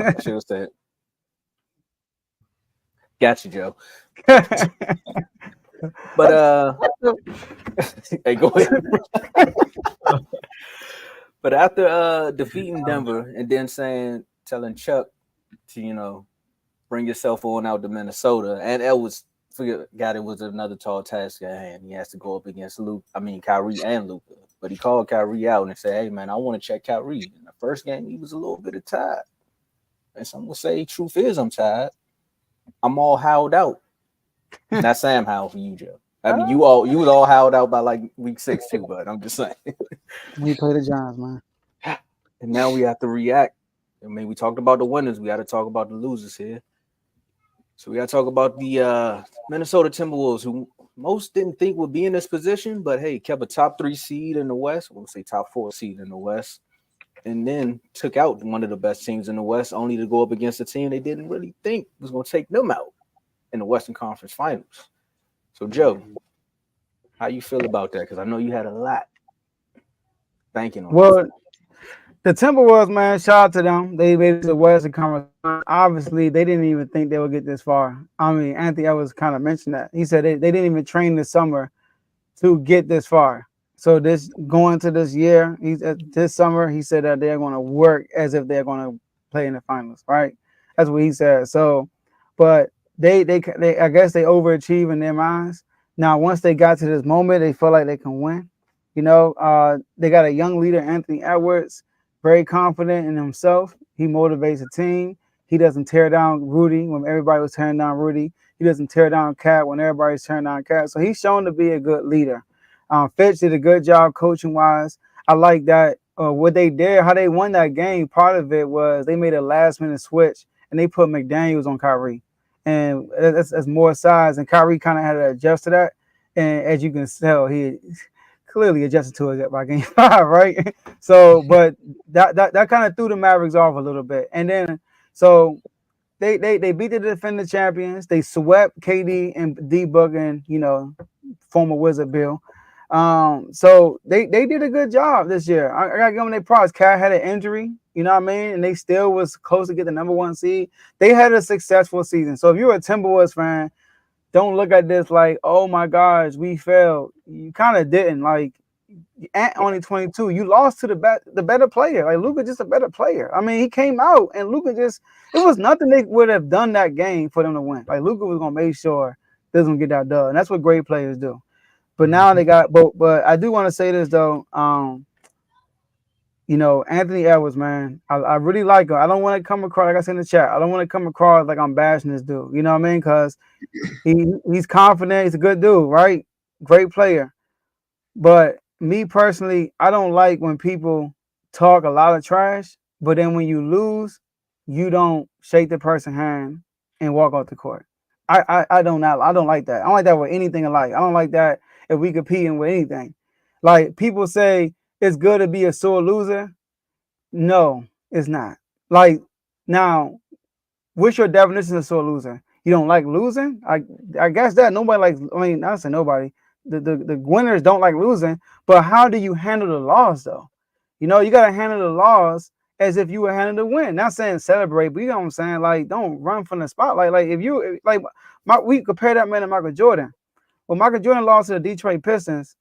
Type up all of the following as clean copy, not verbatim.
I should have said. Got you, Joe. But hey, go ahead. But after defeating Denver and then telling Chuck to bring yourself on out to Minnesota, and it was forgot it was another tall task at hand. He has to go up against Kyrie and Luka. But he called Kyrie out and said, "Hey man, I want to check Kyrie." In the first game, he was a little bit of tired, and some will say, "Truth is, I'm tired. I'm all howled out." Not Sam Howell for you, Joe. I mean, you was all howled out by like week 6 too, but I'm just saying. We play the Giants, man. And now we have to react. I mean, we talked about the winners. We got to talk about the losers here. So we got to talk about the Minnesota Timberwolves, who most didn't think would be in this position, but hey, kept a top 3 seed in the West. We'll say top 4 seed in the West, and then took out one of the best teams in the West, only to go up against a team they didn't really think was going to take them out in the Western Conference Finals. So, Joe, how you feel about that? Because I know you had a lot banking on. Well, the Timberwolves, man, shout out to them. They made it to the Western Conference. Obviously, they didn't even think they would get this far. I mean, Anthony Edwards kind of mentioned that. He said they didn't even train this summer to get this far. So this going to this year, this summer, he said that they're going to work as if they're going to play in the finals, right? That's what he said. So, but they I guess they overachieve in their minds. Now, once they got to this moment, they feel like they can win. They got a young leader, Anthony Edwards, very confident in himself. He motivates the team. He doesn't tear down Rudy when everybody was tearing down Rudy. He doesn't tear down Cat when everybody's tearing down Cat. So he's shown to be a good leader. Fitch did a good job coaching-wise. I like that. What they did, how they won that game, part of it was they made a last-minute switch, and they put McDaniels on Kyrie. And that's more size, and Kyrie kind of had to adjust to that. And as you can tell, he clearly adjusted to it by game 5, right? So, but that kind of threw the Mavericks off a little bit. And then, so they beat the defending champions. They swept KD and D-Book and, former Wizard Bill. So they did a good job this year. I got to give them their props. Cat had an injury, you know what I mean? And they still was close to get the number 1 seed. They had a successful season. So if you're a Timberwolves fan, don't look at this like, oh my gosh, we failed. You kind of didn't. Like, at only 22, you lost to the better player. Like, Luka just a better player. I mean, he came out and Luka it was nothing they would have done that game for them to win. Like, Luka was gonna make sure they was gonna get that dub, and that's what great players do. But now they got, but I do want to say this though. Anthony Edwards, man, I really like him. I don't want to come across, like I said in the chat, I don't want to come across like I'm bashing this dude. You know what I mean? Because he's confident. He's a good dude, right? Great player. But me personally, I don't like when people talk a lot of trash, but then when you lose, you don't shake the person's hand and walk off the court. I don't like that. I don't like that with anything in life. I don't like that if we competing with anything. Like, people say it's good to be a sore loser. No, it's not. Like, now, what's your definition of sore loser? You don't like losing? I guess that nobody likes. I mean, not say nobody. The winners don't like losing. But how do you handle the loss though? You got to handle the loss as if you were handling the win. Not saying celebrate, but you know what I'm saying. Like, don't run from the spotlight. Like, if you we compare that man to Michael Jordan. Well, Michael Jordan lost to the Detroit Pistons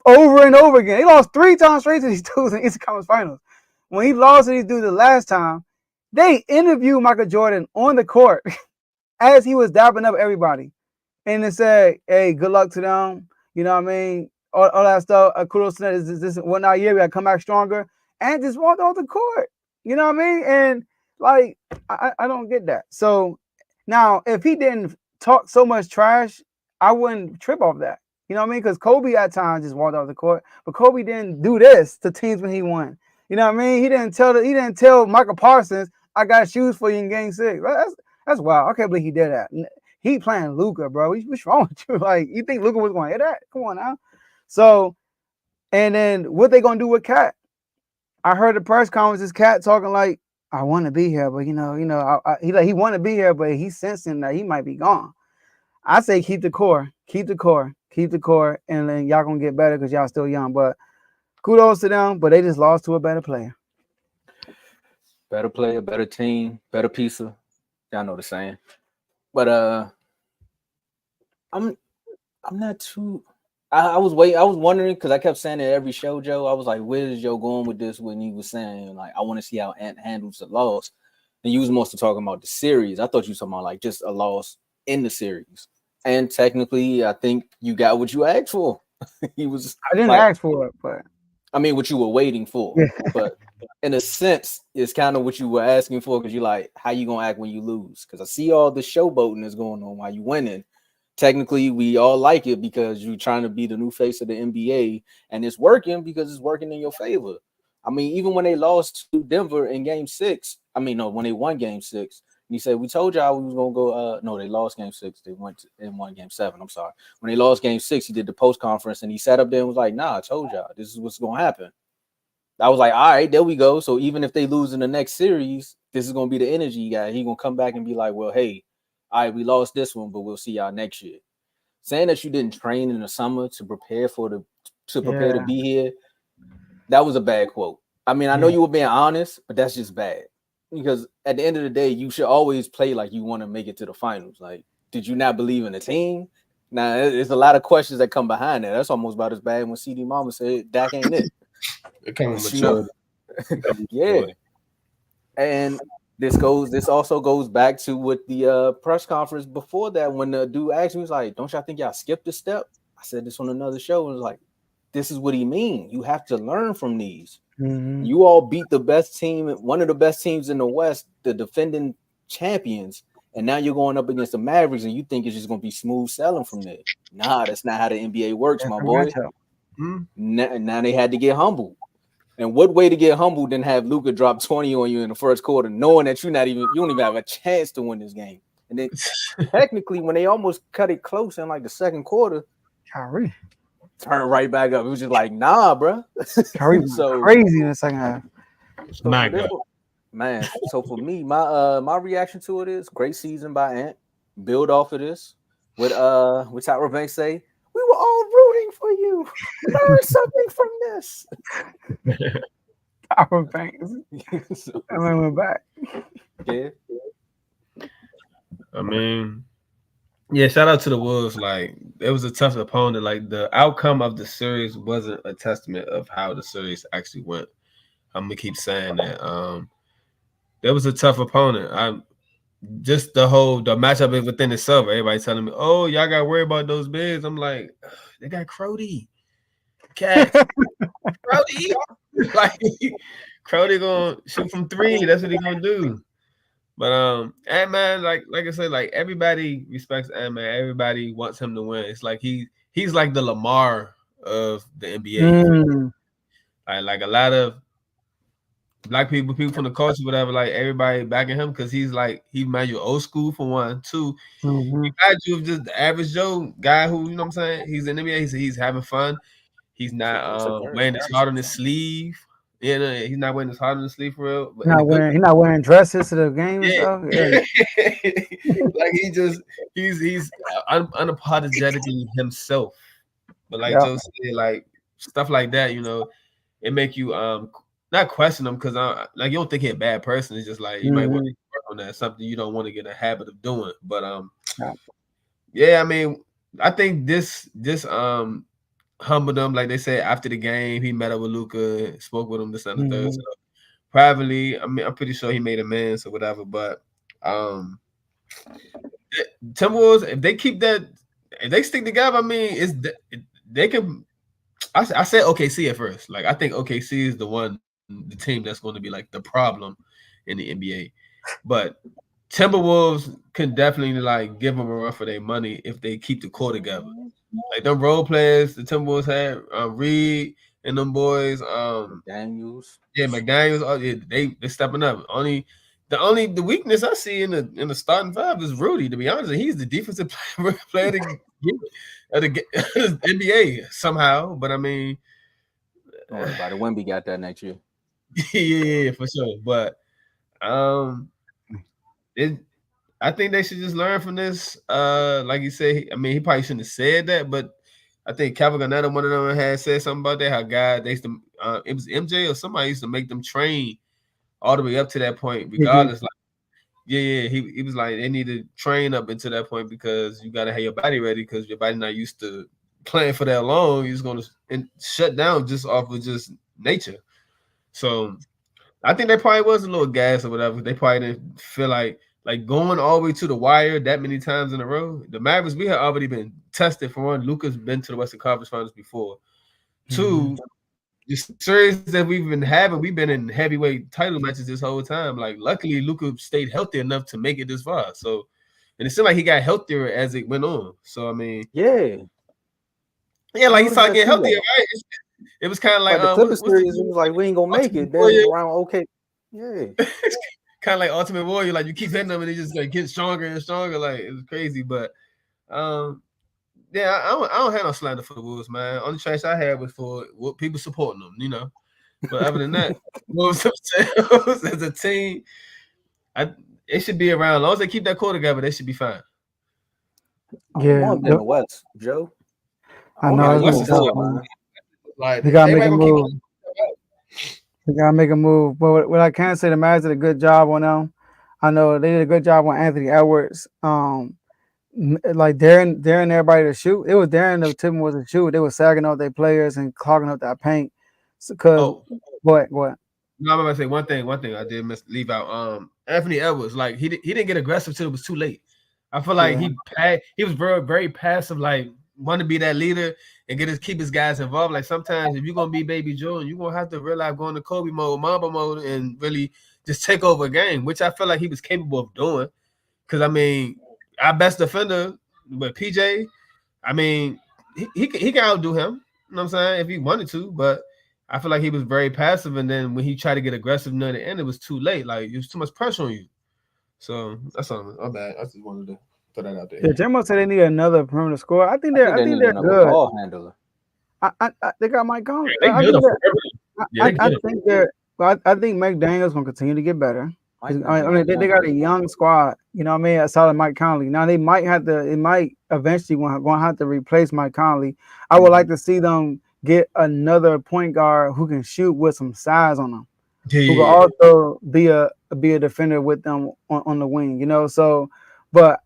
over and over again. He lost 3 times straight to these dudes in the Eastern Conference Finals. When he lost to these dudes the last time, they interviewed Michael Jordan on the court as he was dapping up everybody. And they said, hey, good luck to them. You know what I mean? All that stuff. Kudos to them. This one out year, we got to come back stronger. And just walked off the court. You know what I mean? And, like, I don't get that. So, now, if he didn't talk so much trash, I wouldn't trip off that. You know what I mean? Because Kobe at times just walked off the court. But Kobe didn't do this to teams when he won. You know what I mean? He didn't tell Michael Parsons, I got shoes for you in game 6. That's wild. I can't believe he did that. He playing Luka, bro. What's wrong with you? Like, you think Luka was going to hit that? Come on now. So, and then what they going to do with Cat? I heard the press conference, this Cat talking like, I want to be here, but he want to be here, but he's sensing that he might be gone. I say keep the core, and then y'all gonna get better because y'all still young. But kudos to them, but they just lost to a better player. Better player, better team, better pizza. Y'all know the saying. But I'm I'm not too. I was wondering because I kept saying it every show, Joe. I was like, where is Joe going with this? When he was saying like, I want to see how Ant handles the loss, and you was mostly talking about the series. I thought you were talking about like just a loss in the series. And technically, I think you got what you asked for. He was I didn't like, ask for it, but I mean, what you were waiting for. yeah, But in a sense, it's kind of what you were asking for because you're like, how you gonna act when you lose? Because I see all the showboating that's going on while you winning. Technically, we all like it because you're trying to be the new face of the NBA, and it's working because it's working in your favor. I mean, even when they lost to Denver in Game 6, I mean, no, when they won Game 6, and he said, "We told y'all we was gonna go." No, they lost Game 6. They went and won Game 7. I'm sorry. When they lost Game 6, he did the post conference and he sat up there and was like, "Nah, I told y'all this is what's gonna happen." I was like, "All right, there we go." So even if they lose in the next series, this is gonna be the energy guy. He gonna come back and be like, "Well, hey, all right, we lost this one, but we'll see y'all next year." Saying that you didn't train in the summer to prepare to yeah, be here, that was a bad quote. I mean, I know yeah. you were being honest, but that's just bad. Because at the end of the day, you should always play like you want to make it to the finals. Like, did you not believe in the team? Now, there's a lot of questions that come behind that. That's almost about as bad when CD Mama said Dak ain't it. It came with You know, maturity. It come with yeah. maturity. And this also goes back to what the press conference before that when the dude asked me, he was like, "Don't y'all think y'all skipped a step?" I said this on another show and was like, this is what he mean. You have to learn from these. Mm-hmm. You all beat the best team, one of the best teams in the West, the defending champions, and now you're going up against the Mavericks, and you think it's just going to be smooth sailing from there. Nah, that's not how the NBA works, That's my the boy. matchup. Now they had to get humbled. And what way to get humbled than have Luka drop 20 on you in the first quarter, knowing that you don't even have a chance to win this game. And then technically, when they almost cut it close in like the second quarter, Kyrie, turn right back up. It was just like, nah, bro. Kyrie went so crazy in the second half. So My for this God. one, man. So for me, my reaction to it is great season by Ant. Build off of this. With Tyra Banks say, we were all rooting for you. Learn something from this. Tyra Banks. So, And then went back. yeah. I mean, yeah, shout out to the Wolves. Like, it was a tough opponent. Like, the outcome of the series wasn't a testament of how the series actually went. I'm gonna keep saying that. That was a tough opponent. I'm just the matchup within itself. Everybody telling me, "Oh, y'all got to worry about those bigs." I'm like, they got Crody, Cat, Crody. Like, Crody gonna shoot from three. That's what he gonna do. But Ant Man, like I said, like everybody respects Ant Man. Everybody wants him to win. It's like he's like the Lamar of the NBA. You feel me? Mm. Like a lot of black people from the culture, whatever, like everybody backing him because he's like he mind you old school for one. Two, Mm-hmm. he mind you of just the average Joe guy who, you know what I'm saying? He's in the NBA, he's having fun. He's not It's a very wearing his heart on his sleeve. You know, he's not wearing his heart on his sleeve for real. But in a good He not wearing dresses to the game and yeah. stuff. Yeah. Like he's unapologetically himself. But like Yeah. Joe said, like stuff like that, you know, it make you not question him because like you don't think he's a bad person. It's just like you might want Mm-hmm. to work on that, something you don't want to get in a habit of doing. But Yeah. yeah, I mean, I think this humbled him. Like they said after the game, he met up with Luca, spoke with him this and the third. Mm-hmm. So privately, I mean, I'm pretty sure he made amends or whatever. But um, Timberwolves, if they keep that, if they stick together, I mean, they can. I said OKC at first. Like I think OKC is the team that's going to be like the problem in the NBA. But Timberwolves can definitely like give them a run for their money if they keep the core together. Like them role players the Timberwolves had, Reed and them boys, Daniels. yeah, McDaniels, oh yeah, they stepping up. The weakness I see in the starting five is Rudy. To be honest, he's the defensive player of the NBA somehow. But I mean, Don't worry about it. Wemby got that next year. yeah, for sure. But um, it. I think they should just learn from this. Like you said, I mean, he probably shouldn't have said that, but I think Kevin Garnett, one of them, had said something about that. How God, they used to, it was MJ or somebody used to make them train all the way up to that point, regardless. Like, yeah, he was like they need to train up into that point because you gotta have your body ready because your body not used to playing for that long. You're just gonna shut down just off of just nature. So I think they probably was a little gas or whatever. They probably didn't feel like going all the way to the wire that many times in a row. The Mavericks, we had already been tested for one. Luka's been to the Western Conference Finals before. Two, the series that we've been having, we've been in heavyweight title matches this whole time. Like, luckily, Luka stayed healthy enough to make it this far. So, and it seemed like he got healthier as it went on. So, I mean, yeah, like he started getting healthier, right? It was kind of like the Clippers series. It was like we ain't gonna make it. Then around yeah. Kind of like Ultimate Warrior. Like you keep hitting them and they just like get stronger and stronger. Like it was crazy, but yeah, I don't have no slander for the Wolves, man. Only trash I had was for people supporting them, you know. But other than that, Wolves themselves as a team, it should be around. As long as they keep that core together, they should be fine. Yeah, in the West, Joe. I know. Like they gotta make a move. They gotta make a move. But what I can say, the Mavs did a good job on them. I know they did a good job on Anthony Edwards. Like daring everybody to shoot. It was daring the Timberwolves to shoot. They were sagging out their players and clogging up that paint. What? No, I'm about to say one thing I did leave out. Anthony Edwards, like he didn't get aggressive till it was too late. I feel like he was very, very passive, like want to be that leader and keep his guys involved. Like sometimes if you're gonna be Baby Joe, you're gonna have to realize going to Kobe mode, Mamba mode, and really just take over a game, which I feel like he was capable of doing. Because I mean, our best defender, but PJ, I mean, he can outdo him. You know what I'm saying? If he wanted to, but I feel like he was very passive, and then when he tried to get aggressive near the end, it was too late. Like it was too much pressure on you. So that's something. I'm bad. I just wanted to throw that out there. Yeah, Jimbo said they need another perimeter scorer. I think they're good. Ball handler. They got Mike Conley. I think McDaniel's gonna continue to get better. I mean, they got a young squad. You know what I mean? Outside of Mike Conley. Now they might have to. It might eventually going to have to replace Mike Conley. I would like to see them get another point guard who can shoot with some size on them. Who will also be a defender with them on the wing. You know, so but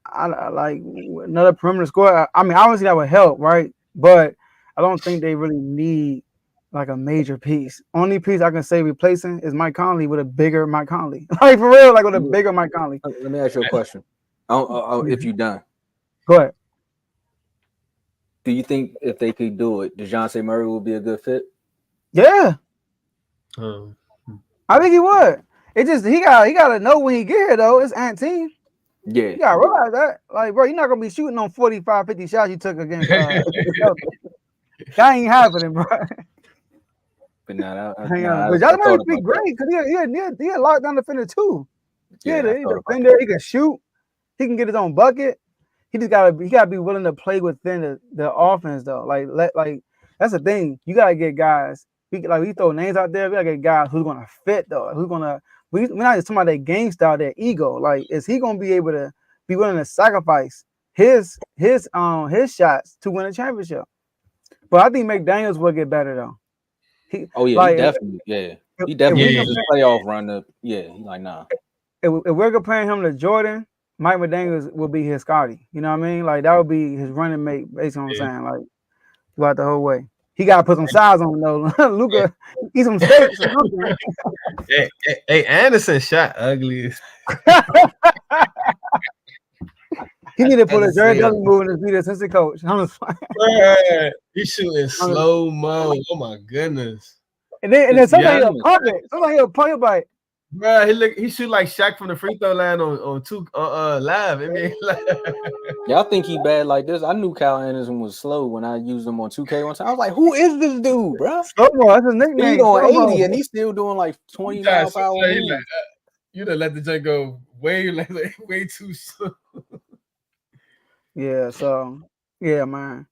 I like another perimeter scorer. I mean, obviously that would help, right? But I don't think they really need like a major piece. Only piece I can say replacing is Mike Conley with a bigger Mike Conley. Like for real, like with a bigger Mike Conley. Let me ask you a question. If you're done. Go ahead. Do you think if they could do it, DeJounte Murray would be a good fit? Yeah. I think he would. It just he gotta know when he get here though. It's Ant team. Yeah. You gotta realize that. Like, bro, you're not gonna be shooting on 45, 50 shots you took against that ain't happening, bro. But but y'all might be great because he a lockdown defender too. Yeah, he's a defender. He can shoot. He can get his own bucket. He gotta be willing to play within the offense though. Like that's the thing. You gotta get guys. We throw names out there. We gotta get guys who's gonna fit though. We're not just talking about their game style, their ego. Like, is he gonna be able to be willing to sacrifice his shots to win a championship? But I think McDaniels will get better though. He definitely. He definitely his playoff run. He's like, nah. If we're comparing him to Jordan, Mike McDaniels will be his Scotty. You know what I mean? Like that would be his running mate, based on what I'm saying. Like throughout the whole way. He gotta put some size on him though. Luka, eat some steaks. Hey, Anderson shot ugly. He need to put a Jerry Dudley move in his beat assistant coach. He's shooting slow mo. Oh my goodness. And then somebody he'll pump it. Somebody he'll pump it like. Bro, he shoot like Shaq from the free throw line on two live. I mean, y'all think he bad like this? I knew Kyle Anderson was slow when I used him on 2K one time. I was like, who is this dude, bro? Slow-mo, that's his nickname. He's on 80 and he's still doing like 20 miles per hour. You done let the joint go way too slow. Yeah, so yeah, man.